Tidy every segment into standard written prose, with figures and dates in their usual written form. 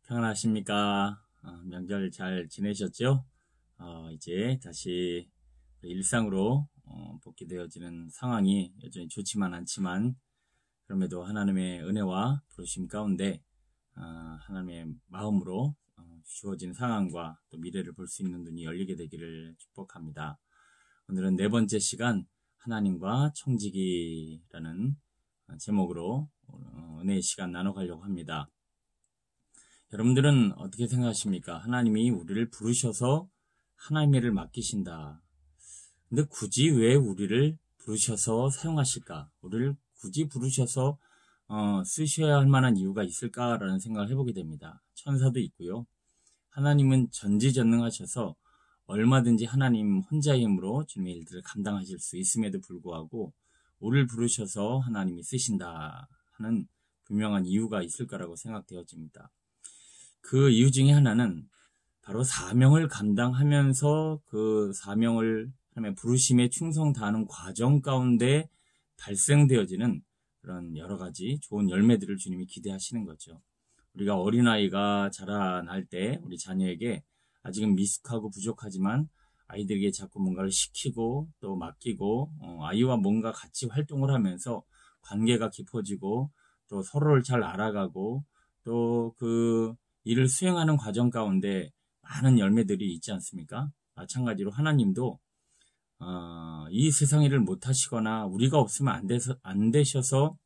평안하십니까? 명절 잘 지내셨죠? 이제 다시 일상으로 복귀되어지는 상황이 여전히 좋지만 않지만 그럼에도 하나님의 은혜와 부르심 가운데 하나님의 마음으로 주어진 상황과 또 미래를 볼 수 있는 눈이 열리게 되기를 축복합니다. 오늘은 네 번째 시간 하나님과 청지기라는 제목으로 은혜의 시간 나눠가려고 합니다. 여러분들은 어떻게 생각하십니까? 하나님이 우리를 부르셔서 하나님의 일을 맡기신다. 근데 굳이 왜 우리를 부르셔서 사용하실까? 우리를 굳이 부르셔서 쓰셔야 할 만한 이유가 있을까라는 생각을 해보게 됩니다. 천사도 있고요. 하나님은 전지전능하셔서 얼마든지 하나님 혼자의 힘으로 주님의 일들을 감당하실 수 있음에도 불구하고 우리를 부르셔서 하나님이 쓰신다 하는 분명한 이유가 있을 거라고 생각되어집니다. 그 이유 중에 하나는 바로 사명을 감당하면서 그 사명을 하나님의 부르심에 충성 다하는 과정 가운데 발생되어지는 그런 여러 가지 좋은 열매들을 주님이 기대하시는 거죠. 우리가 어린아이가 자라날 때 우리 자녀에게 아직은 미숙하고 부족하지만 아이들에게 자꾸 뭔가를 시키고 또 맡기고 아이와 뭔가 같이 활동을 하면서 관계가 깊어지고 또 서로를 잘 알아가고 또 그 일을 수행하는 과정 가운데 많은 열매들이 있지 않습니까? 마찬가지로 하나님도 이 세상 일을 못하시거나 우리가 없으면 안 되셔서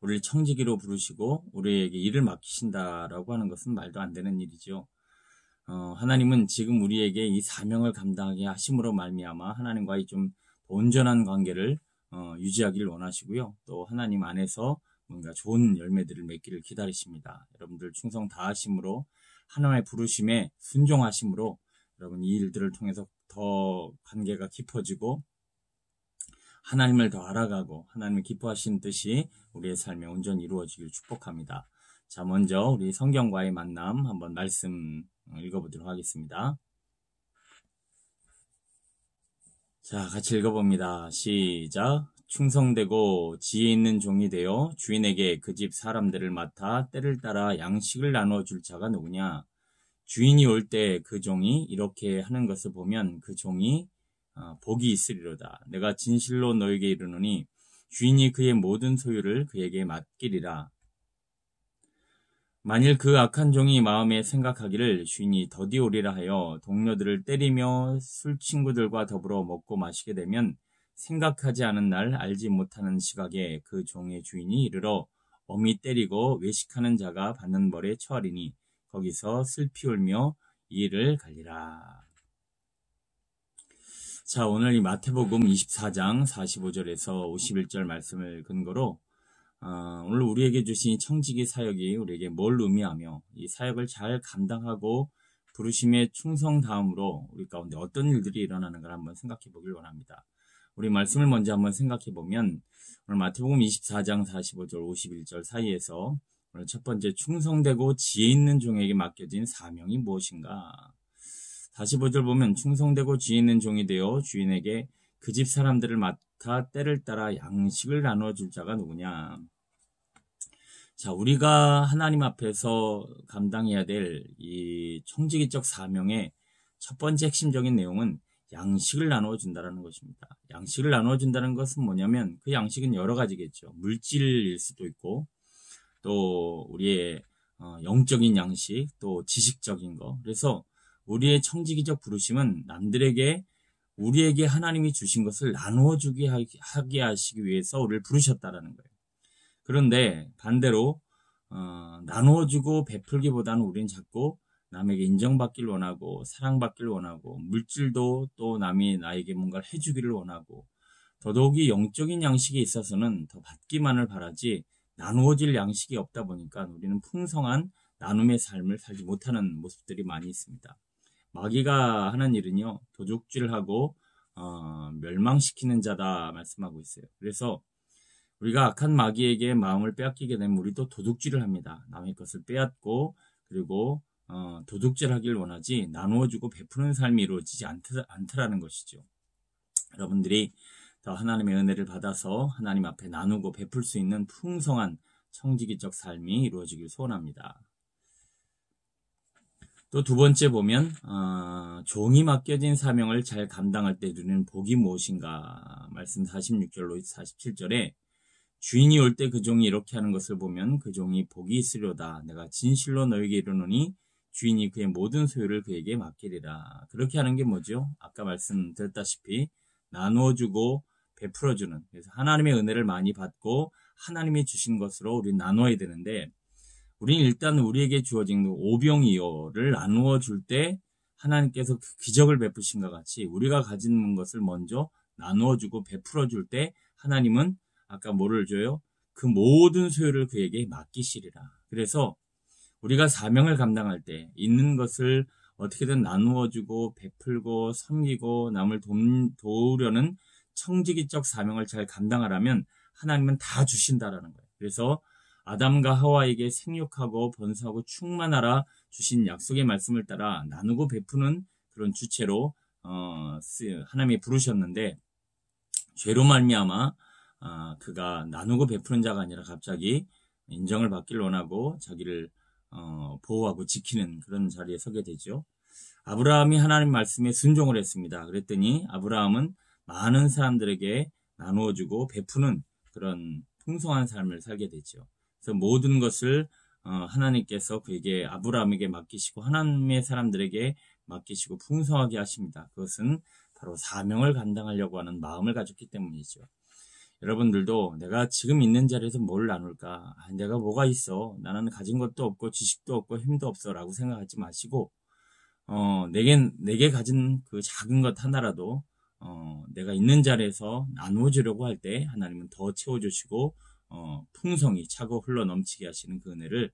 우리를 청지기로 부르시고 우리에게 일을 맡기신다라고 하는 것은 말도 안 되는 일이죠. 하나님은 지금 우리에게 이 사명을 감당하게 하심으로 말미암아 하나님과의 좀 온전한 관계를 유지하기를 원하시고요. 또 하나님 안에서 뭔가 좋은 열매들을 맺기를 기다리십니다. 여러분들 충성 다하심으로 하나님의 부르심에 순종하심으로 여러분 이 일들을 통해서 더 관계가 깊어지고 하나님을 더 알아가고 하나님을 기뻐하시는 뜻이 우리의 삶에 온전히 이루어지길 축복합니다. 자, 먼저 우리 성경과의 만남 한번 말씀 읽어보도록 하겠습니다. 자, 같이 읽어봅니다. 시작. 충성되고 지혜 있는 종이 되어 주인에게 그 집 사람들을 맡아 때를 따라 양식을 나누어 줄 자가 누구냐? 주인이 올 때 그 종이 이렇게 하는 것을 보면 그 종이 복이 있으리로다. 내가 진실로 너에게 이르노니 주인이 그의 모든 소유를 그에게 맡기리라. 만일 그 악한 종이 마음에 생각하기를 주인이 더디 오리라 하여 동료들을 때리며 술 친구들과 더불어 먹고 마시게 되면 생각하지 않은 날 알지 못하는 시각에 그 종의 주인이 이르러 엄히 때리고 외식하는 자가 받는 벌에 처하리니 거기서 슬피 울며 이를 갈리라. 자, 오늘 이 마태복음 24장 45절에서 51절 말씀을 근거로 오늘 우리에게 주신 청지기 사역이 우리에게 뭘 의미하며 이 사역을 잘 감당하고 부르심에 충성 다음으로 우리 가운데 어떤 일들이 일어나는가 한번 생각해 보길 원합니다. 우리 말씀을 먼저 한번 생각해 보면 오늘 마태복음 24장 45절 51절 사이에서 오늘 첫 번째 충성되고 지혜 있는 종에게 맡겨진 사명이 무엇인가? 45절 보면 충성되고 지혜 있는 종이 되어 주인에게 그 집 사람들을 맡아 때를 따라 양식을 나누어 줄 자가 누구냐? 자, 우리가 하나님 앞에서 감당해야 될 이 청지기적 사명의 첫 번째 핵심적인 내용은 양식을 나누어 준다는 것입니다. 양식을 나누어 준다는 것은 뭐냐면 그 양식은 여러 가지겠죠. 물질일 수도 있고 또 우리의 영적인 양식, 또 지식적인 거. 그래서 우리의 청지기적 부르심은 남들에게 우리에게 하나님이 주신 것을 나누어 주게 하게 하시기 위해서 우리를 부르셨다라는 거예요. 그런데 반대로 나누어 주고 베풀기보다는 우리는 자꾸 남에게 인정받기를 원하고 사랑받기를 원하고 물질도 또 남이 나에게 뭔가를 해주기를 원하고 더더욱이 영적인 양식에 있어서는 더 받기만을 바라지 나누어질 양식이 없다 보니까 우리는 풍성한 나눔의 삶을 살지 못하는 모습들이 많이 있습니다. 마귀가 하는 일은요, 도둑질하고 멸망시키는 자다 말씀하고 있어요. 그래서 우리가 악한 마귀에게 마음을 빼앗기게 되면 우리도 도둑질을 합니다. 남의 것을 빼앗고 그리고 도둑질하길 원하지 나누어주고 베푸는 삶이 이루어지지 않더라는 것이죠. 여러분들이 더 하나님의 은혜를 받아서 하나님 앞에 나누고 베풀 수 있는 풍성한 청지기적 삶이 이루어지길 소원합니다. 또 두 번째 보면 종이 맡겨진 사명을 잘 감당할 때 누리는 복이 무엇인가 말씀 46절로 47절에 주인이 올 때 그 종이 이렇게 하는 것을 보면 그 종이 복이 있으려다. 내가 진실로 너에게 이르노니 주인이 그의 모든 소유를 그에게 맡기리라. 그렇게 하는 게 뭐죠? 아까 말씀드렸다시피 나누어주고 베풀어주는, 그래서 하나님의 은혜를 많이 받고 하나님이 주신 것으로 우리 나눠야 되는데, 우리는 일단 우리에게 주어진 오병이어를 나누어 줄 때 하나님께서 그 기적을 베푸신 것 같이 우리가 가진 것을 먼저 나누어 주고 베풀어 줄 때 하나님은 아까 뭐를 줘요? 그 모든 소유를 그에게 맡기시리라. 그래서 우리가 사명을 감당할 때 있는 것을 어떻게든 나누어 주고 베풀고 섬기고 남을 도우려는 청지기적 사명을 잘 감당하라면 하나님은 다 주신다라는 거예요. 그래서 아담과 하와에게 생육하고 번성하고 충만하라 주신 약속의 말씀을 따라 나누고 베푸는 그런 주체로 하나님이 부르셨는데, 죄로 말미암아 그가 나누고 베푸는 자가 아니라 갑자기 인정을 받기를 원하고 자기를 보호하고 지키는 그런 자리에 서게 되죠. 아브라함이 하나님 말씀에 순종을 했습니다. 그랬더니 아브라함은 많은 사람들에게 나누어주고 베푸는 그런 풍성한 삶을 살게 되죠. 그래서 모든 것을 하나님께서 그에게 아브라함에게 맡기시고 하나님의 사람들에게 맡기시고 풍성하게 하십니다. 그것은 바로 사명을 감당하려고 하는 마음을 가졌기 때문이죠. 여러분들도 내가 지금 있는 자리에서 뭘 나눌까? 내가 뭐가 있어? 나는 가진 것도 없고 지식도 없고 힘도 없어 라고 생각하지 마시고 내게 가진 그 작은 것 하나라도 내가 있는 자리에서 나누어주려고 할 때 하나님은 더 채워주시고 풍성히 차고 흘러 넘치게 하시는 그 은혜를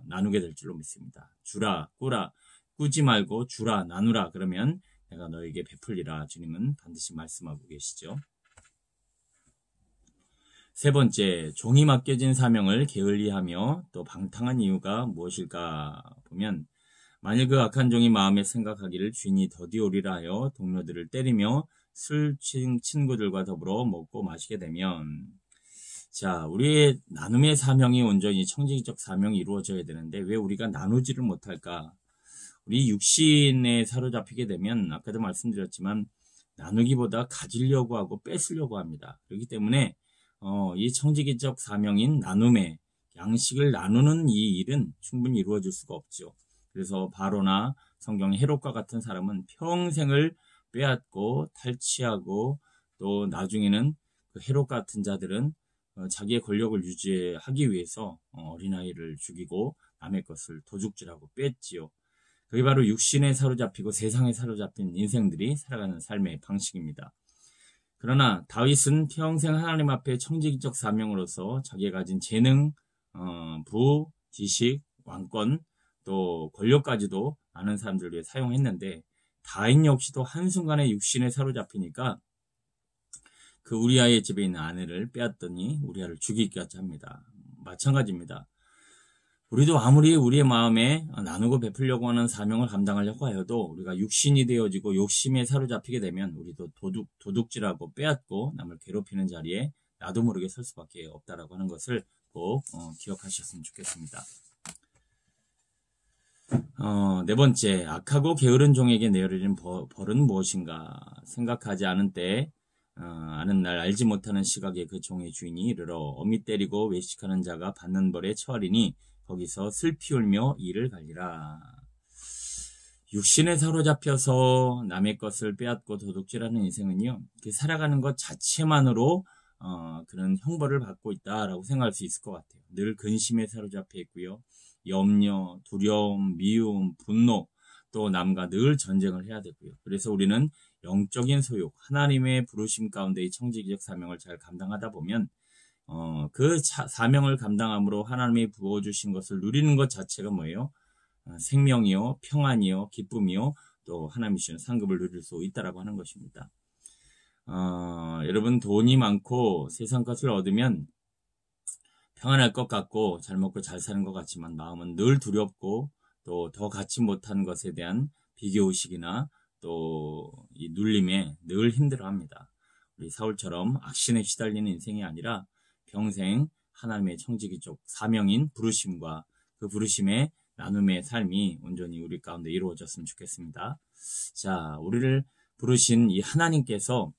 나누게 될 줄로 믿습니다. 주라, 꾸라, 꾸지 말고 주라, 나누라 그러면 내가 너에게 베풀리라 주님은 반드시 말씀하고 계시죠. 세 번째, 종이 맡겨진 사명을 게을리하며 또 방탕한 이유가 무엇일까 보면, 만일 그 악한 종이 마음에 생각하기를 주인이 더디 오리라 하여 동료들을 때리며 술 친구들과 더불어 먹고 마시게 되면, 자, 우리의 나눔의 사명이 온전히 청지기적 사명이 이루어져야 되는데 왜 우리가 나누지를 못할까? 우리 육신에 사로잡히게 되면 아까도 말씀드렸지만 나누기보다 가지려고 하고 뺏으려고 합니다. 그렇기 때문에 이 청지기적 사명인 나눔의 양식을 나누는 이 일은 충분히 이루어질 수가 없죠. 그래서 바로나 성경 헤롯과 같은 사람은 평생을 빼앗고 탈취하고 또 나중에는 그 헤롯 같은 자들은 자기의 권력을 유지하기 위해서 어린아이를 죽이고 남의 것을 도둑질하고 뺐지요. 그게 바로 육신에 사로잡히고 세상에 사로잡힌 인생들이 살아가는 삶의 방식입니다. 그러나 다윗은 평생 하나님 앞에 청지기적 사명으로서 자기가 가진 재능, 부, 지식, 왕권, 또 권력까지도 많은 사람들을 위해 사용했는데 다윗 역시도 한순간에 육신에 사로잡히니까 그 우리아의 집에 있는 아내를 빼앗더니 우리아를 죽이기까지 합니다. 마찬가지입니다. 우리도 아무리 우리의 마음에 나누고 베풀려고 하는 사명을 감당하려고 하여도 우리가 육신이 되어지고 욕심에 사로잡히게 되면 우리도 도둑질하고 빼앗고 남을 괴롭히는 자리에 나도 모르게 설 수밖에 없다라고 하는 것을 꼭 기억하셨으면 좋겠습니다. 네 번째, 악하고 게으른 종에게 내려진 벌은 무엇인가? 생각하지 않은 때 아는 날 알지 못하는 시각에 그 종의 주인이 이르러 어미 때리고 외식하는 자가 받는 벌에 처하리니 거기서 슬피 울며 이를 갈리라. 육신에 사로잡혀서 남의 것을 빼앗고 도둑질하는 인생은요, 그 살아가는 것 자체만으로 그런 형벌을 받고 있다라고 생각할 수 있을 것 같아요. 늘 근심에 사로잡혀 있고요. 염려, 두려움, 미움, 분노, 또 남과 늘 전쟁을 해야 되고요. 그래서 우리는 영적인 소욕, 하나님의 부르심 가운데의 청지기적 사명을 잘 감당하다 보면 그 사명을 감당함으로 하나님이 부어주신 것을 누리는 것 자체가 뭐예요? 생명이요, 평안이요, 기쁨이요, 또 하나님이 주시는 상급을 누릴 수 있다라고 하는 것입니다. 여러분 돈이 많고 세상 것을 얻으면 평안할 것 같고 잘 먹고 잘 사는 것 같지만 마음은 늘 두렵고 또 더 갖지 못한 것에 대한 비교의식이나 또 이 눌림에 늘 힘들어합니다. 우리 사울처럼 악신에 시달리는 인생이 아니라 평생 하나님의 청지기적 사명인 부르심과 그 부르심에 나눔의 삶이 온전히 우리 가운데 이루어졌으면 좋겠습니다. 자, 우리를 부르신 이 하나님께서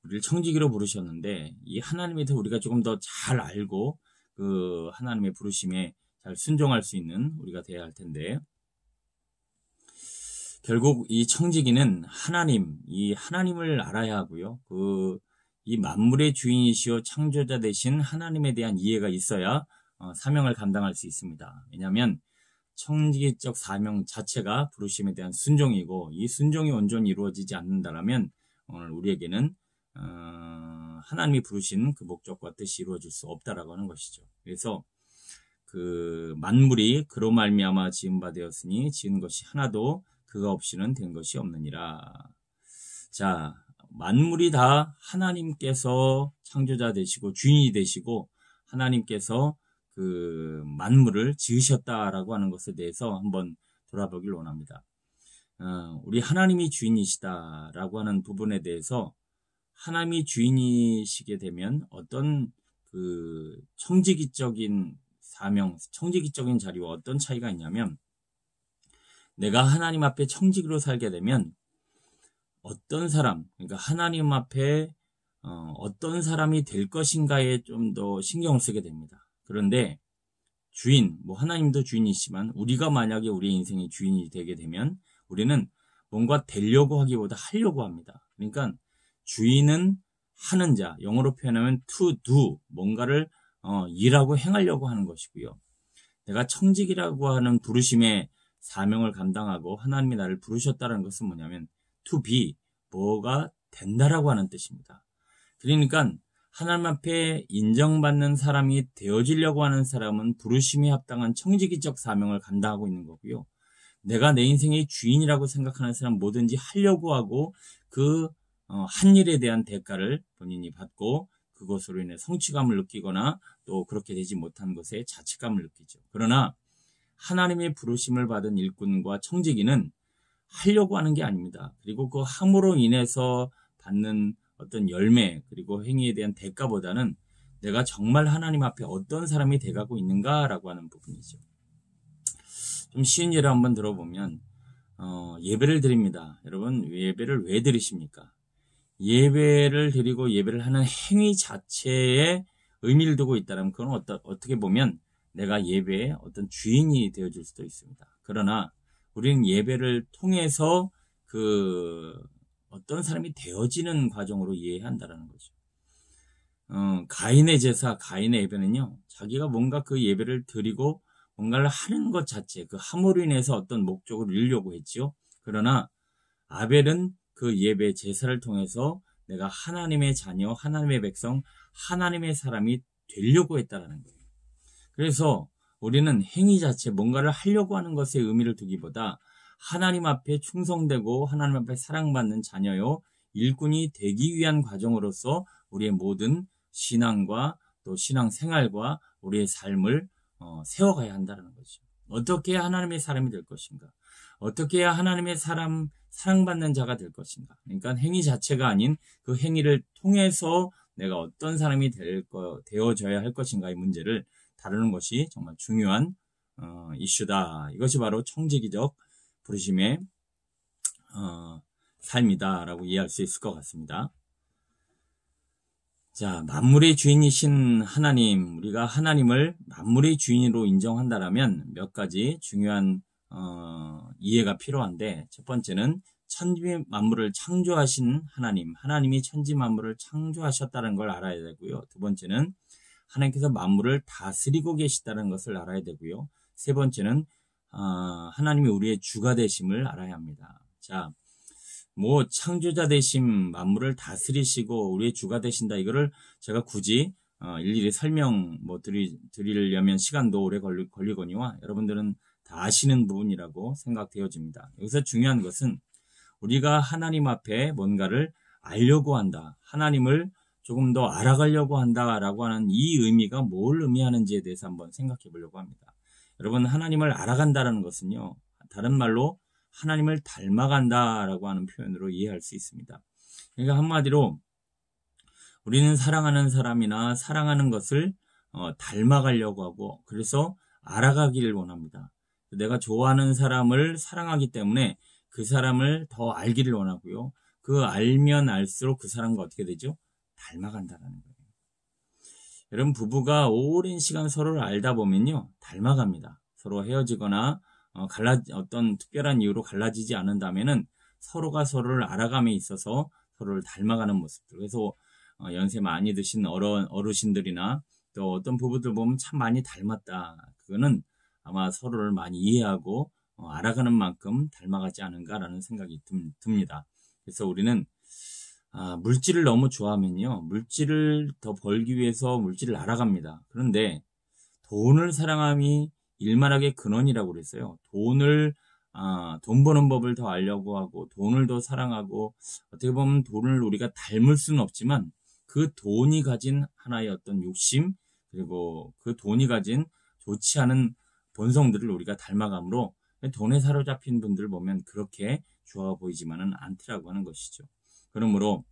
우리를 청지기로 부르셨는데 이 하나님에 대해 우리가 조금 더 잘 알고 그 하나님의 부르심에 잘 순종할 수 있는 우리가 되어야 할 텐데, 결국 이 청지기는 이 하나님을 알아야 하고요. 이 만물의 주인이시오 창조자 되신 하나님에 대한 이해가 있어야 사명을 감당할 수 있습니다. 왜냐하면 청지기적 사명 자체가 부르심에 대한 순종이고, 이 순종이 온전히 이루어지지 않는다면 오늘 우리에게는 하나님이 부르신 그 목적과 뜻이 이루어질 수 없다라고 하는 것이죠. 그래서 그 만물이 그로 말미암아 지은 바 되었으니 지은 것이 하나도 그가 없이는 된 것이 없느니라. 자, 만물이 다 하나님께서 창조자 되시고 주인이 되시고 하나님께서 그 만물을 지으셨다라고 하는 것에 대해서 한번 돌아보길 원합니다. 우리 하나님이 주인이시다라고 하는 부분에 대해서, 하나님이 주인이시게 되면 어떤 그 청지기적인 사명, 청지기적인 자리와 어떤 차이가 있냐면, 내가 하나님 앞에 청지기로 살게 되면 어떤 사람, 그러니까 하나님 앞에 어떤 사람이 될 것인가에 좀 더 신경을 쓰게 됩니다. 그런데 주인, 하나님도 주인이시지만 우리가 만약에 우리의 인생의 주인이 되게 되면 우리는 뭔가 되려고 하기보다 하려고 합니다. 그러니까 주인은 하는 자, 영어로 표현하면 to do, 뭔가를 일하고 행하려고 하는 것이고요. 내가 청지기라고 하는 부르심의 사명을 감당하고 하나님이 나를 부르셨다는 것은 뭐냐면 to be, 뭐가 된다라고 하는 뜻입니다. 그러니까 하나님 앞에 인정받는 사람이 되어지려고 하는 사람은 부르심에 합당한 청지기적 사명을 감당하고 있는 거고요. 내가 내 인생의 주인이라고 생각하는 사람 뭐든지 하려고 하고 한 일에 대한 대가를 본인이 받고 그것으로 인해 성취감을 느끼거나 또 그렇게 되지 못한 것에 자책감을 느끼죠. 그러나 하나님의 부르심을 받은 일꾼과 청지기는 하려고 하는 게 아닙니다. 그리고 그 함으로 인해서 받는 어떤 열매 그리고 행위에 대한 대가보다는 내가 정말 하나님 앞에 어떤 사람이 돼가고 있는가라고 하는 부분이죠. 좀 쉬운 예를 한번 들어보면 예배를 드립니다. 여러분, 예배를 왜 드리십니까? 예배를 드리고 예배를 하는 행위 자체에 의미를 두고 있다면 그건 어떻게 보면 내가 예배의 어떤 주인이 되어줄 수도 있습니다. 그러나 우리는 예배를 통해서 어떤 사람이 되어지는 과정으로 이해해야 한다는 거죠. 가인의 제사, 가인의 예배는요, 자기가 뭔가 그 예배를 드리고 뭔가를 하는 것 자체, 그 함으로 인해서 어떤 목적을 이루려고 했지요. 그러나 아벨은 그 예배 제사를 통해서 내가 하나님의 자녀, 하나님의 백성, 하나님의 사람이 되려고 했다라는 거예요. 그래서 우리는 행위 자체, 뭔가를 하려고 하는 것에 의미를 두기보다 하나님 앞에 충성되고 하나님 앞에 사랑받는 자녀요, 일꾼이 되기 위한 과정으로서 우리의 모든 신앙과 또 신앙생활과 우리의 삶을 세워가야 한다는 거죠. 어떻게 해야 하나님의 사람이 될 것인가? 어떻게 해야 하나님의 사랑받는 자가 될 것인가? 그러니까 행위 자체가 아닌 그 행위를 통해서 내가 어떤 사람이 되어져야 할 것인가의 문제를 다루는 것이 정말 중요한 이슈다. 이것이 바로 청지기적 부르심의 삶이다라고 이해할 수 있을 것 같습니다. 자, 만물의 주인이신 하나님, 우리가 하나님을 만물의 주인으로 인정한다라면 몇 가지 중요한 이해가 필요한데, 첫 번째는 천지 만물을 창조하신 하나님이 천지 만물을 창조하셨다는 걸 알아야 되고요. 두 번째는 하나님께서 만물을 다스리고 계시다는 것을 알아야 되고요. 세 번째는 하나님이 우리의 주가 되심을 알아야 합니다. 자, 창조자 되심, 만물을 다스리시고 우리의 주가 되신다. 이거를 제가 굳이 일일이 설명 드리려면 시간도 오래 걸리거니와 여러분들은 다 아시는 부분이라고 생각되어집니다. 여기서 중요한 것은 우리가 하나님 앞에 뭔가를 알려고 한다. 하나님을 조금 더 알아가려고 한다라고 하는 이 의미가 뭘 의미하는지에 대해서 한번 생각해 보려고 합니다. 여러분, 하나님을 알아간다는 것은요, 다른 말로 하나님을 닮아간다라고 하는 표현으로 이해할 수 있습니다. 그러니까 한마디로 우리는 사랑하는 사람이나 사랑하는 것을 닮아가려고 하고, 그래서 알아가기를 원합니다. 내가 좋아하는 사람을 사랑하기 때문에 그 사람을 더 알기를 원하고요. 그 알면 알수록 그 사람과 어떻게 되죠? 닮아간다라는 거예요. 여러분, 부부가 오랜 시간 서로를 알다 보면요, 닮아갑니다. 서로 헤어지거나 어떤 특별한 이유로 갈라지지 않는다면은 서로가 서로를 알아감에 있어서 서로를 닮아가는 모습들. 그래서 연세 많이 드신 어르신들이나 또 어떤 부부들 보면 참 많이 닮았다. 그거는 아마 서로를 많이 이해하고 알아가는 만큼 닮아가지 않은가라는 생각이 듭니다. 그래서 우리는 물질을 너무 좋아하면요, 물질을 더 벌기 위해서 물질을 알아갑니다. 그런데 돈을 사랑함이 일만하게 근원이라고 그랬어요. 돈 버는 법을 더 알려고 하고 돈을 더 사랑하고, 어떻게 보면 돈을 우리가 닮을 수는 없지만 그 돈이 가진 하나의 어떤 욕심, 그리고 그 돈이 가진 좋지 않은 본성들을 우리가 닮아가므로 돈에 사로잡힌 분들 보면 그렇게 좋아 보이지만은 않더라고 하는 것이죠. 그러므로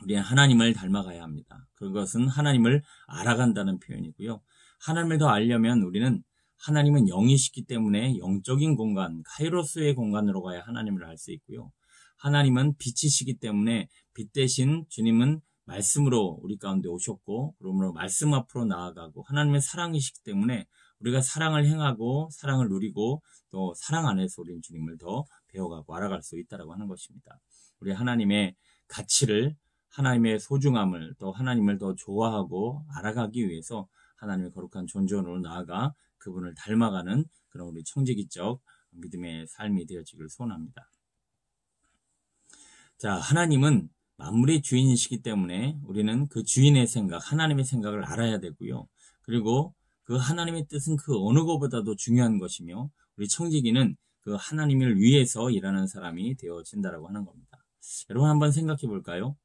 우리는 하나님을 닮아가야 합니다. 그것은 하나님을 알아간다는 표현이고요. 하나님을 더 알려면 우리는, 하나님은 영이시기 때문에 영적인 공간, 카이로스의 공간으로 가야 하나님을 알 수 있고요. 하나님은 빛이시기 때문에 빛 대신 주님은 말씀으로 우리 가운데 오셨고, 그러므로 말씀 앞으로 나아가고, 하나님의 사랑이시기 때문에 우리가 사랑을 행하고 사랑을 누리고 또 사랑 안에서 우리는 주님을 더 배워가고 알아갈 수 있다고 하는 것입니다. 우리 하나님의 가치를, 하나님의 소중함을, 또 하나님을 더 좋아하고 알아가기 위해서 하나님의 거룩한 존존으로 나아가 그분을 닮아가는 그런 우리 청지기적 믿음의 삶이 되어지길 소원합니다. 자, 하나님은 만물의 주인이시기 때문에 우리는 그 주인의 생각, 하나님의 생각을 알아야 되고요. 그리고 그 하나님의 뜻은 그 어느 것보다도 중요한 것이며, 우리 청지기는 그 하나님을 위해서 일하는 사람이 되어진다라고 하는 겁니다. 여러분, 한번 생각해 볼까요?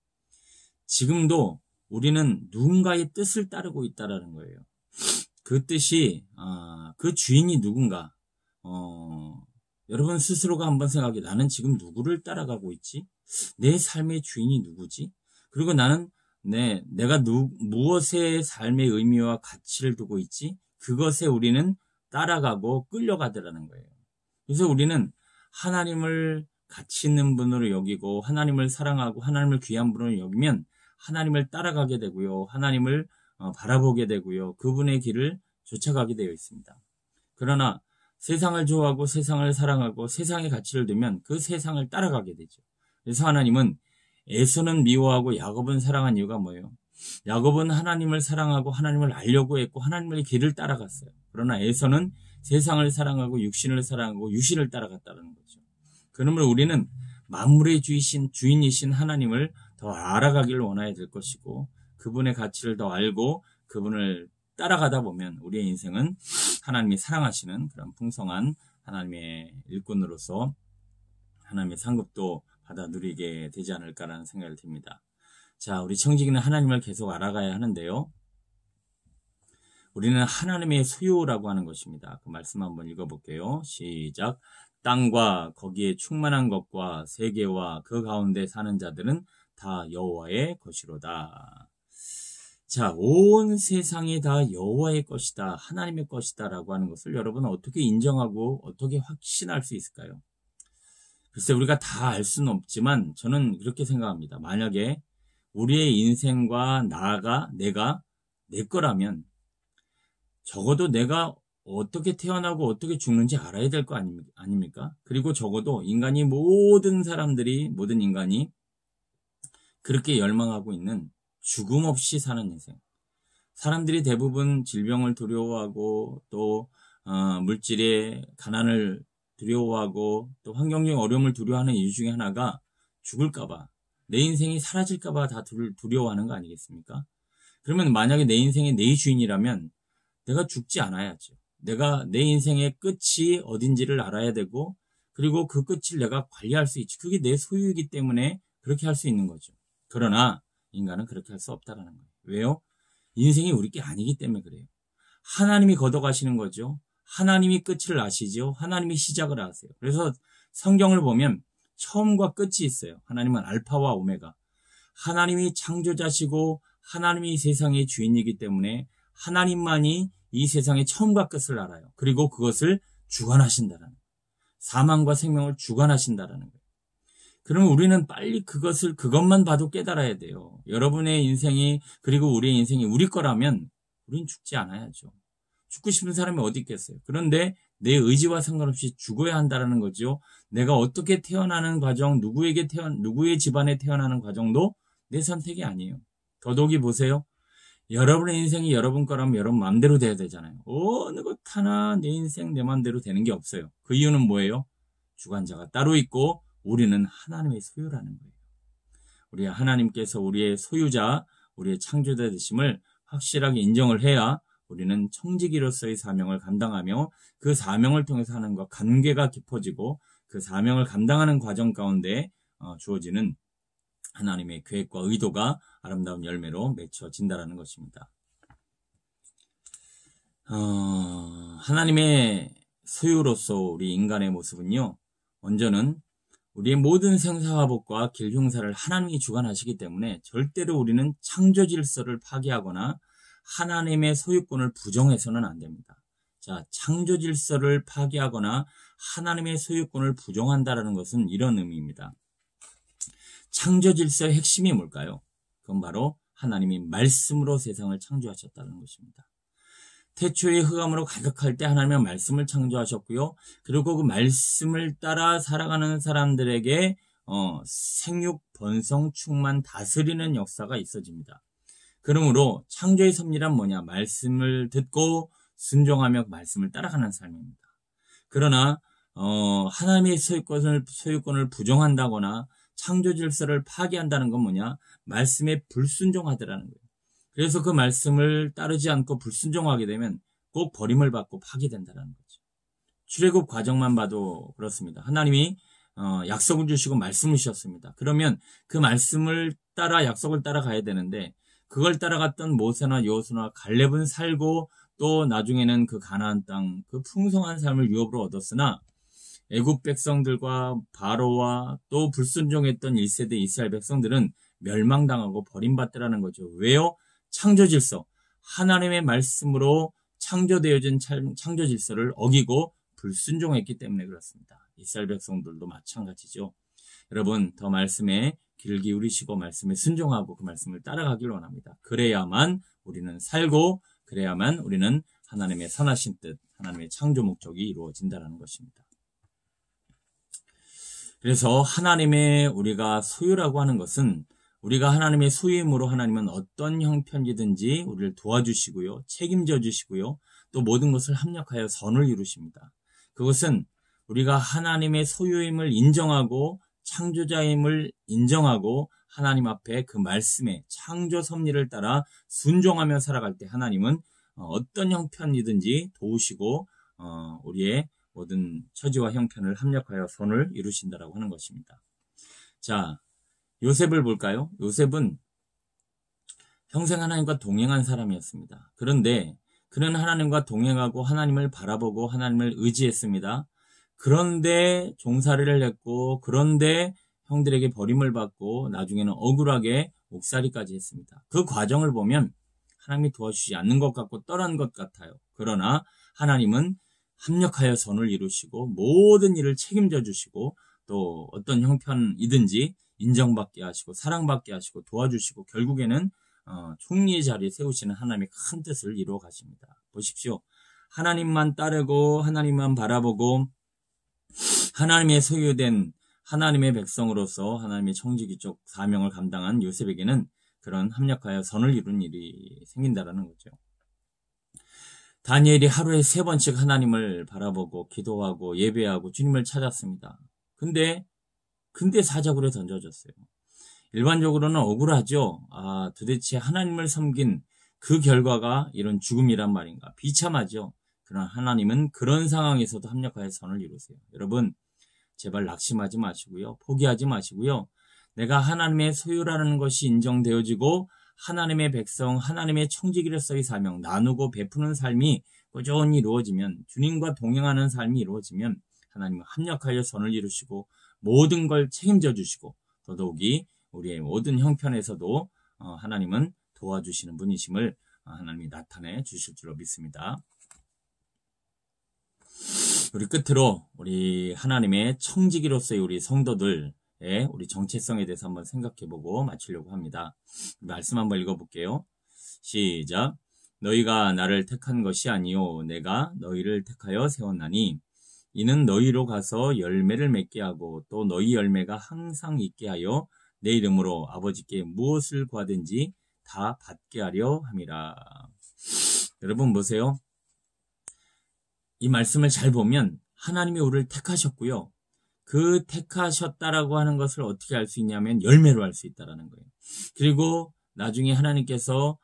지금도 우리는 누군가의 뜻을 따르고 있다라는 거예요. 그 뜻이, 그 주인이 누군가. 여러분 스스로가 한번 생각해. 나는 지금 누구를 따라가고 있지? 내 삶의 주인이 누구지? 그리고 나는 내가 무엇에 삶의 의미와 가치를 두고 있지? 그것에 우리는 따라가고 끌려가더라는 거예요. 그래서 우리는 하나님을 가치 있는 분으로 여기고, 하나님을 사랑하고, 하나님을 귀한 분으로 여기면 하나님을 따라가게 되고요. 하나님을 바라보게 되고요. 그분의 길을 쫓아가게 되어 있습니다. 그러나 세상을 좋아하고 세상을 사랑하고 세상의 가치를 두면 그 세상을 따라가게 되죠. 그래서 하나님은 에서는 미워하고 야곱은 사랑한 이유가 뭐예요? 야곱은 하나님을 사랑하고 하나님을 알려고 했고 하나님의 길을 따라갔어요. 그러나 에서는 세상을 사랑하고 육신을 사랑하고 유신을 따라갔다는 거죠. 그러므로 우리는 만물의 주인이신 하나님을 더 알아가기를 원해야 될 것이고, 그분의 가치를 더 알고 그분을 따라가다 보면 우리의 인생은 하나님이 사랑하시는 그런 풍성한 하나님의 일꾼으로서 하나님의 상급도 받아 누리게 되지 않을까라는 생각이 듭니다. 자, 우리 청지기는 하나님을 계속 알아가야 하는데요. 우리는 하나님의 소유라고 하는 것입니다. 그 말씀 한번 읽어볼게요. 시작. 땅과 거기에 충만한 것과 세계와 그 가운데 사는 자들은 다 여호와의 것이로다. 자, 온 세상이 다 여호와의 것이다, 하나님의 것이다 라고 하는 것을 여러분은 어떻게 인정하고 어떻게 확신할 수 있을까요? 글쎄, 우리가 다 알 수는 없지만 저는 이렇게 생각합니다. 만약에 우리의 인생과 내가 내 거라면 적어도 내가 어떻게 태어나고 어떻게 죽는지 알아야 될 거 아닙니까? 그리고 적어도 모든 인간이 그렇게 열망하고 있는 죽음 없이 사는 인생. 사람들이 대부분 질병을 두려워하고 또 물질의 가난을 두려워하고 또 환경적 어려움을 두려워하는 이유 중에 하나가 죽을까봐, 내 인생이 사라질까봐 다 두려워하는 거 아니겠습니까? 그러면 만약에 내 인생이 내 주인이라면 내가 죽지 않아야죠. 내가 내 인생의 끝이 어딘지를 알아야 되고, 그리고 그 끝을 내가 관리할 수 있지. 그게 내 소유이기 때문에 그렇게 할 수 있는 거죠. 그러나 인간은 그렇게 할 수 없다는 거예요. 왜요? 인생이 우리 게 아니기 때문에 그래요. 하나님이 걷어가시는 거죠. 하나님이 끝을 아시죠. 하나님이 시작을 아세요. 그래서 성경을 보면 처음과 끝이 있어요. 하나님은 알파와 오메가. 하나님이 창조자시고 하나님이 세상의 주인이기 때문에 하나님만이 이 세상의 처음과 끝을 알아요. 그리고 그것을 주관하신다라는 거예요. 사망과 생명을 주관하신다라는 거예요. 그러면 우리는 빨리 그것만 봐도 깨달아야 돼요. 여러분의 인생이, 그리고 우리의 인생이 우리 거라면 우린 죽지 않아야죠. 죽고 싶은 사람이 어디 있겠어요. 그런데 내 의지와 상관없이 죽어야 한다는 거죠. 내가 어떻게 태어나는 과정, 누구의 집안에 태어나는 과정도 내 선택이 아니에요. 더더욱이 보세요. 여러분의 인생이 여러분 거라면 여러분 마음대로 돼야 되잖아요. 어느 것 하나 내 인생 내 마음대로 되는 게 없어요. 그 이유는 뭐예요? 주관자가 따로 있고 우리는 하나님의 소유라는 거예요. 우리 하나님께서 우리의 소유자, 우리의 창조자 되심을 확실하게 인정을 해야 우리는 청지기로서의 사명을 감당하며 그 사명을 통해서 하나님과 관계가 깊어지고 그 사명을 감당하는 과정 가운데 주어지는 하나님의 계획과 의도가 아름다운 열매로 맺혀진다는 것입니다. 하나님의 소유로서 우리 인간의 모습은요, 먼저는 우리의 모든 생사화복과 길흉사를 하나님이 주관하시기 때문에 절대로 우리는 창조 질서를 파괴하거나 하나님의 소유권을 부정해서는 안 됩니다. 자, 창조 질서를 파괴하거나 하나님의 소유권을 부정한다는 것은 이런 의미입니다. 창조 질서의 핵심이 뭘까요? 그건 바로 하나님이 말씀으로 세상을 창조하셨다는 것입니다. 태초의 흑암으로 가득할 때 하나님의 말씀을 창조하셨고요. 그리고 그 말씀을 따라 살아가는 사람들에게 생육, 번성, 충만, 다스리는 역사가 있어집니다. 그러므로 창조의 섭리란 뭐냐? 말씀을 듣고 순종하며 말씀을 따라가는 삶입니다. 그러나 하나님의 소유권을 부정한다거나 창조 질서를 파괴한다는 건 뭐냐? 말씀에 불순종하더라는 거예요. 그래서 그 말씀을 따르지 않고 불순종하게 되면 꼭 버림을 받고 파괴된다는 거죠. 출애굽 과정만 봐도 그렇습니다. 하나님이 약속을 주시고 말씀을 주셨습니다. 그러면 그 말씀을 따라 약속을 따라가야 되는데 그걸 따라갔던 모세나 여호수아나 갈렙은 살고 또 나중에는 그 가나안 땅, 그 풍성한 삶을 유업으로 얻었으나 애국 백성들과 바로와 또 불순종했던 1세대 이스라엘 백성들은 멸망당하고 버림받더라는 거죠. 왜요? 창조 질서, 하나님의 말씀으로 창조되어진 창조 질서를 어기고 불순종했기 때문에 그렇습니다. 이스라엘 백성들도 마찬가지죠. 여러분, 더 말씀에 귀를 기울이시고 말씀에 순종하고 그 말씀을 따라가길 원합니다. 그래야만 우리는 살고 그래야만 우리는 하나님의 선하신 뜻, 하나님의 창조 목적이 이루어진다는 것입니다. 그래서 하나님의 우리가 소유라고 하는 것은 우리가 하나님의 소유임으로 하나님은 어떤 형편이든지 우리를 도와주시고요. 책임져 주시고요. 또 모든 것을 합력하여 선을 이루십니다. 그것은 우리가 하나님의 소유임을 인정하고 창조자임을 인정하고 하나님 앞에 그 말씀의 창조 섭리를 따라 순종하며 살아갈 때 하나님은 어떤 형편이든지 도우시고 우리의 모든 처지와 형편을 합력하여 선을 이루신다라고 하는 것입니다. 자, 요셉을 볼까요? 요셉은 평생 하나님과 동행한 사람이었습니다. 그런데 그는 하나님과 동행하고 하나님을 바라보고 하나님을 의지했습니다. 그런데 종살이를 했고 그런데 형들에게 버림을 받고 나중에는 억울하게 옥살이까지 했습니다. 그 과정을 보면 하나님이 도와주시지 않는 것 같고 떠난 것 같아요. 그러나 하나님은 합력하여 선을 이루시고 모든 일을 책임져 주시고 또 어떤 형편이든지 인정받게 하시고 사랑받게 하시고 도와주시고 결국에는 총리의 자리에 세우시는 하나님의 큰 뜻을 이루어 가십니다. 보십시오. 하나님만 따르고 하나님만 바라보고 하나님의 소유된 하나님의 백성으로서 하나님의 청지기적 사명을 감당한 요셉에게는 그런 합력하여 선을 이룬 일이 생긴다라는 거죠. 다니엘이 하루에 3번씩 하나님을 바라보고 기도하고 예배하고 주님을 찾았습니다. 근데 사자굴에 던져졌어요. 일반적으로는 억울하죠. 도대체 하나님을 섬긴 그 결과가 이런 죽음이란 말인가. 비참하죠. 그러나 하나님은 그런 상황에서도 합력하여 선을 이루세요. 여러분, 제발 낙심하지 마시고요. 포기하지 마시고요. 내가 하나님의 소유라는 것이 인정되어지고 하나님의 백성, 하나님의 청지기로서의 사명, 나누고 베푸는 삶이 꾸준히 이루어지면, 주님과 동행하는 삶이 이루어지면 하나님은 합력하여 선을 이루시고 모든 걸 책임져 주시고 더더욱이 우리의 모든 형편에서도 하나님은 도와주시는 분이심을 하나님이 나타내 주실 줄로 믿습니다. 우리 끝으로 우리 하나님의 청지기로서의 우리 성도들의 우리 정체성에 대해서 한번 생각해보고 마치려고 합니다. 말씀 한번 읽어볼게요. 시작. 너희가 나를 택한 것이 아니요 내가 너희를 택하여 세웠나니 이는 너희로 가서 열매를 맺게 하고 또 너희 열매가 항상 있게 하여 내 이름으로 아버지께 무엇을 구하든지 다 받게 하려 함이라. 여러분 보세요. 이 말씀을 잘 보면 하나님이 우리를 택하셨고요. 그 택하셨다라고 하는 것을 어떻게 알 수 있냐면 열매로 알 수 있다라는 거예요. 그리고 나중에 하나님께서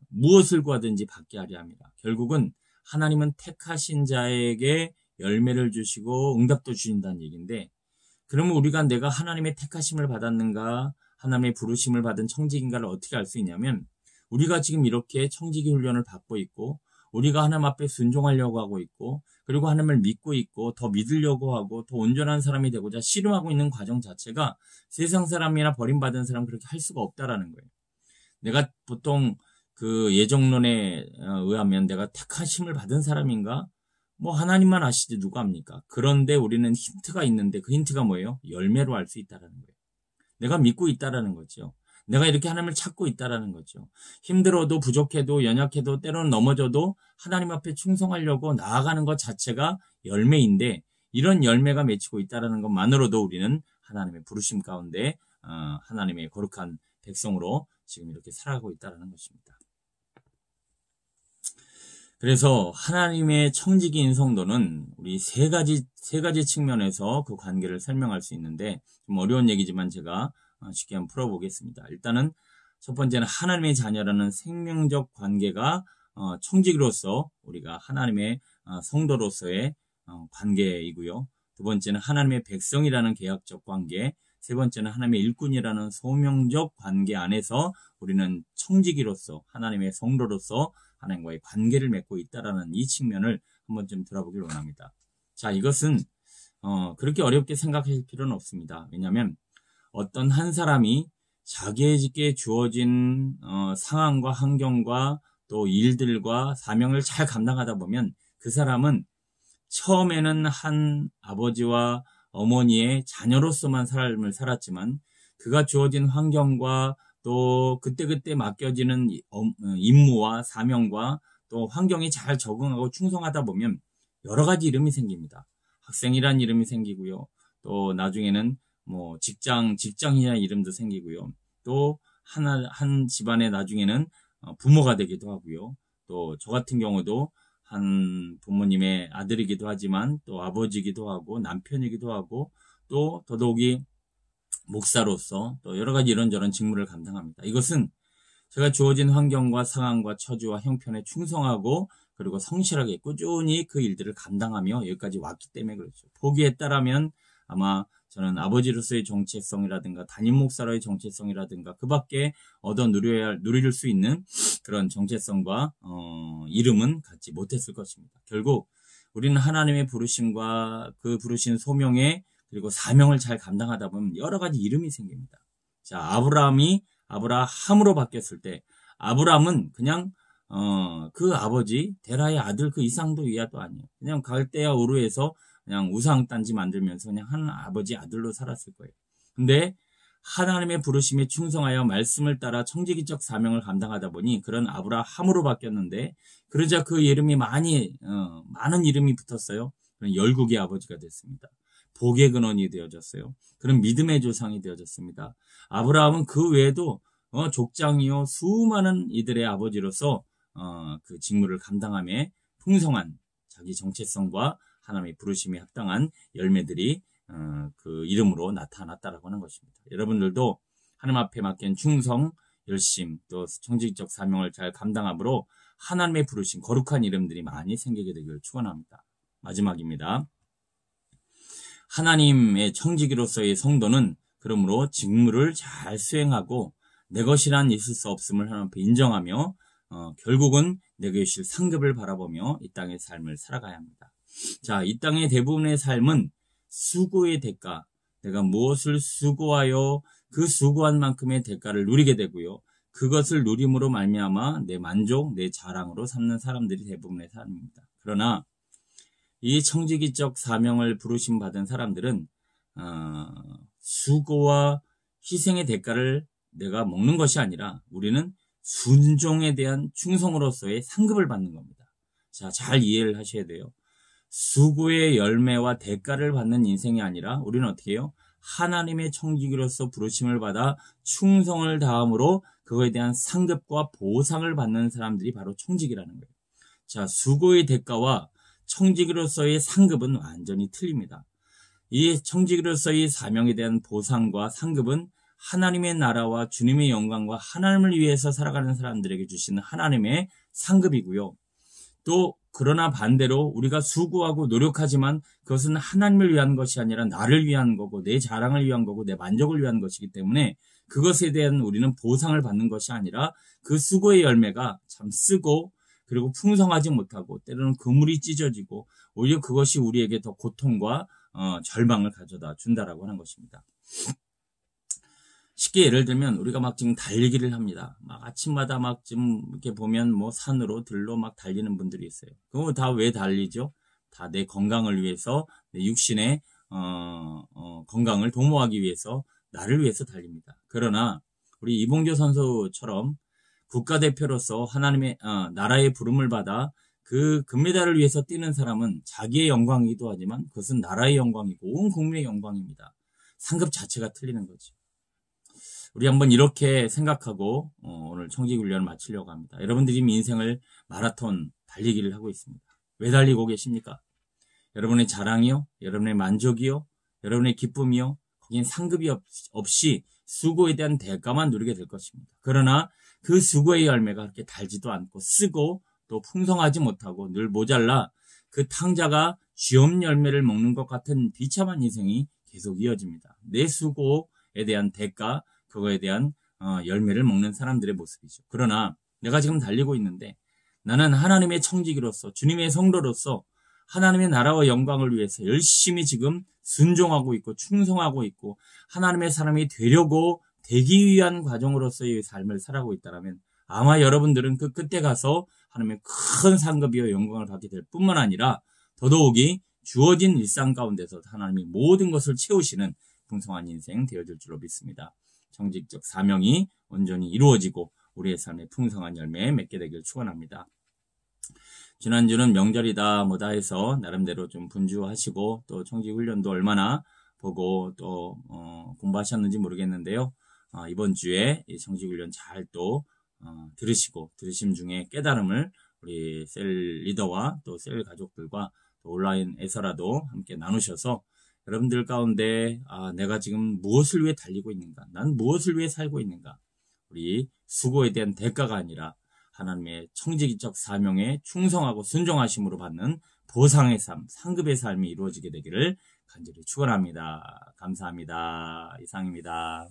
무엇을 구하든지 받게 하려 합니다. 결국은 하나님은 택하신 자에게 열매를 주시고 응답도 주신다는 얘기인데, 그러면 우리가 내가 하나님의 택하심을 받았는가, 하나님의 부르심을 받은 청지기인가를 어떻게 알 수 있냐면, 우리가 지금 이렇게 청지기 훈련을 받고 있고, 우리가 하나님 앞에 순종하려고 하고 있고, 그리고 하나님을 믿고 있고, 더 믿으려고 하고, 더 온전한 사람이 되고자 씨름하고 있는 과정 자체가 세상 사람이나 버림받은 사람 그렇게 할 수가 없다라는 거예요. 내가 보통 그 예정론에 의하면 내가 택하심을 받은 사람인가? 뭐 하나님만 아시지 누가 합니까? 그런데 우리는 힌트가 있는데 그 힌트가 뭐예요? 열매로 알 수 있다라는 거예요. 내가 믿고 있다라는 거죠. 내가 이렇게 하나님을 찾고 있다라는 거죠. 힘들어도 부족해도 연약해도 때로는 넘어져도 하나님 앞에 충성하려고 나아가는 것 자체가 열매인데, 이런 열매가 맺히고 있다라는 것만으로도 우리는 하나님의 부르심 가운데 하나님의 거룩한 백성으로 지금 이렇게 살아가고 있다는 것입니다. 그래서 하나님의 청지기인 성도는 우리 세 가지 측면에서 그 관계를 설명할 수 있는데, 좀 어려운 얘기지만 제가 쉽게 한번 풀어보겠습니다. 일단은 첫 번째는 하나님의 자녀라는 생명적 관계가 청지기로서 우리가 하나님의 성도로서의 관계이고요. 두 번째는 하나님의 백성이라는 계약적 관계, 세 번째는 하나님의 일꾼이라는 소명적 관계 안에서 우리는 청지기로서 하나님의 성도로서 하나님과의 관계를 맺고 있다라는 이 측면을 한번 좀 들어보길 원합니다. 자, 이것은 그렇게 어렵게 생각할 필요는 없습니다. 왜냐하면 어떤 한 사람이 자기에게 주어진 상황과 환경과 또 일들과 사명을 잘 감당하다 보면 그 사람은 처음에는 한 아버지와 어머니의 자녀로서만 삶을 살았지만, 그가 주어진 환경과 또 그때그때 맡겨지는 임무와 사명과 또 환경에 잘 적응하고 충성하다 보면 여러 가지 이름이 생깁니다. 학생이란 이름이 생기고요. 또 나중에는 뭐 직장인이라는 이름도 생기고요. 또 한 집안에 나중에는 부모가 되기도 하고요. 또 저 같은 경우도 한 부모님의 아들이기도 하지만 또 아버지이기도 하고 남편이기도 하고 또 더더욱이 목사로서 또 여러 가지 이런저런 직무를 감당합니다. 이것은 제가 주어진 환경과 상황과 처지와 형편에 충성하고 그리고 성실하게 꾸준히 그 일들을 감당하며 여기까지 왔기 때문에 그렇죠. 포기했다라면 아마 저는 아버지로서의 정체성이라든가 담임 목사로의 정체성이라든가 그 밖에 누릴 수 있는 그런 정체성과 이름은 갖지 못했을 것입니다. 결국 우리는 하나님의 부르심과 그 부르신 소명에 그리고 사명을 잘 감당하다 보면 여러 가지 이름이 생깁니다. 자, 아브라함으로 바뀌었을 때 아브라함은 그냥 그 아버지 데라의 아들 그 이상도 이하도 아니에요. 그냥 갈대아 우르에서 그냥 우상단지 만들면서 그냥 한 아버지 아들로 살았을 거예요. 근데 하나님의 부르심에 충성하여 말씀을 따라 청지기적 사명을 감당하다 보니 그런 아브라함으로 바뀌었는데, 그러자 그 이름이 많은 이름이 붙었어요. 그런 열국의 아버지가 됐습니다. 복의 근원이 되어졌어요. 그런 믿음의 조상이 되어졌습니다. 아브라함은 그 외에도 족장이요 수많은 이들의 아버지로서 그 직무를 감당하며 풍성한 자기 정체성과 하나님의 부르심에 합당한 열매들이 그 이름으로 나타났다라고 하는 것입니다. 여러분들도 하나님 앞에 맡긴 충성, 열심, 또 청지기적 사명을 잘 감당함으로 하나님의 부르심, 거룩한 이름들이 많이 생기게 되기를 축원합니다. 마지막입니다. 하나님의 청지기로서의 성도는 그러므로 직무를 잘 수행하고 내 것이란 있을 수 없음을 하나님 앞에 인정하며 결국은 내게 주실 상급을 바라보며 이 땅의 삶을 살아가야 합니다. 자, 이 땅의 대부분의 삶은 수고의 대가, 내가 무엇을 수고하여 그 수고한 만큼의 대가를 누리게 되고요. 그것을 누림으로 말미암아 내 만족, 내 자랑으로 삼는 사람들이 대부분의 삶입니다. 그러나 이 청지기적 사명을 부르심 받은 사람들은 수고와 희생의 대가를 내가 먹는 것이 아니라 우리는 순종에 대한 충성으로서의 상급을 받는 겁니다. 자, 잘 이해를 하셔야 돼요. 수고의 열매와 대가를 받는 인생이 아니라 우리는 어떻게 해요? 하나님의 청지기로서 부르심을 받아 충성을 다함으로 그거에 대한 상급과 보상을 받는 사람들이 바로 청지기라는 거예요. 자, 수고의 대가와 청지기로서의 상급은 완전히 틀립니다. 이 청지기로서의 사명에 대한 보상과 상급은 하나님의 나라와 주님의 영광과 하나님을 위해서 살아가는 사람들에게 주시는 하나님의 상급이고요. 또 그러나 반대로 우리가 수고하고 노력하지만 그것은 하나님을 위한 것이 아니라 나를 위한 거고 내 자랑을 위한 거고 내 만족을 위한 것이기 때문에 그것에 대한 우리는 보상을 받는 것이 아니라 그 수고의 열매가 참 쓰고 그리고 풍성하지 못하고 때로는 그물이 찢어지고 오히려 그것이 우리에게 더 고통과 절망을 가져다 준다라고 하는 것입니다. 쉽게 예를 들면 우리가 막 지금 달리기를 합니다. 막 아침마다 막 지금 이렇게 보면 뭐 산으로 들로 막 달리는 분들이 있어요. 그거 다 왜 달리죠? 다 내 건강을 위해서 내 육신의 건강을 도모하기 위해서 나를 위해서 달립니다. 그러나 우리 이봉조 선수처럼 국가대표로서 하나님의 나라의 부름을 받아 그 금메달을 위해서 뛰는 사람은 자기의 영광이기도 하지만 그것은 나라의 영광이고 온 국민의 영광입니다. 상급 자체가 틀리는 거죠. 우리 한번 이렇게 생각하고 오늘 청지기훈련을 마치려고 합니다. 여러분들이 인생을 마라톤 달리기를 하고 있습니다. 왜 달리고 계십니까? 여러분의 자랑이요? 여러분의 만족이요? 여러분의 기쁨이요? 거긴 상급이 없이 수고에 대한 대가만 누리게 될 것입니다. 그러나 그 수고의 열매가 그렇게 달지도 않고 쓰고 또 풍성하지 못하고 늘 모자라 그 탕자가 쥐엄 열매를 먹는 것 같은 비참한 인생이 계속 이어집니다. 내 수고에 대한 대가, 그거에 대한 열매를 먹는 사람들의 모습이죠. 그러나 내가 지금 달리고 있는데 나는 하나님의 청지기로서 주님의 성도로서 하나님의 나라와 영광을 위해서 열심히 지금 순종하고 있고 충성하고 있고 하나님의 사람이 되기 위한 과정으로서의 삶을 살아가고 있다면 아마 여러분들은 그 끝에 가서 하나님의 큰 상급이요 영광을 받게 될 뿐만 아니라 더더욱이 주어진 일상 가운데서 하나님이 모든 것을 채우시는 풍성한 인생 되어질 줄로 믿습니다. 청지기적 사명이 온전히 이루어지고 우리의 삶에 풍성한 열매 맺게 되길 축원합니다. 지난주는 명절이다 뭐다 해서 나름대로 좀 분주하시고 또 청지훈련도 얼마나 보고 또 공부하셨는지 모르겠는데요. 이번 주에 이 청지훈련 잘 또 들으시고 들으심 중에 깨달음을 우리 셀 리더와 또 셀 가족들과 또 온라인에서라도 함께 나누셔서 여러분들 가운데 내가 지금 무엇을 위해 달리고 있는가? 난 무엇을 위해 살고 있는가? 우리 수고에 대한 대가가 아니라 하나님의 청지기적 사명에 충성하고 순종하심으로 받는 보상의 삶, 상급의 삶이 이루어지게 되기를 간절히 축원합니다. 감사합니다. 이상입니다.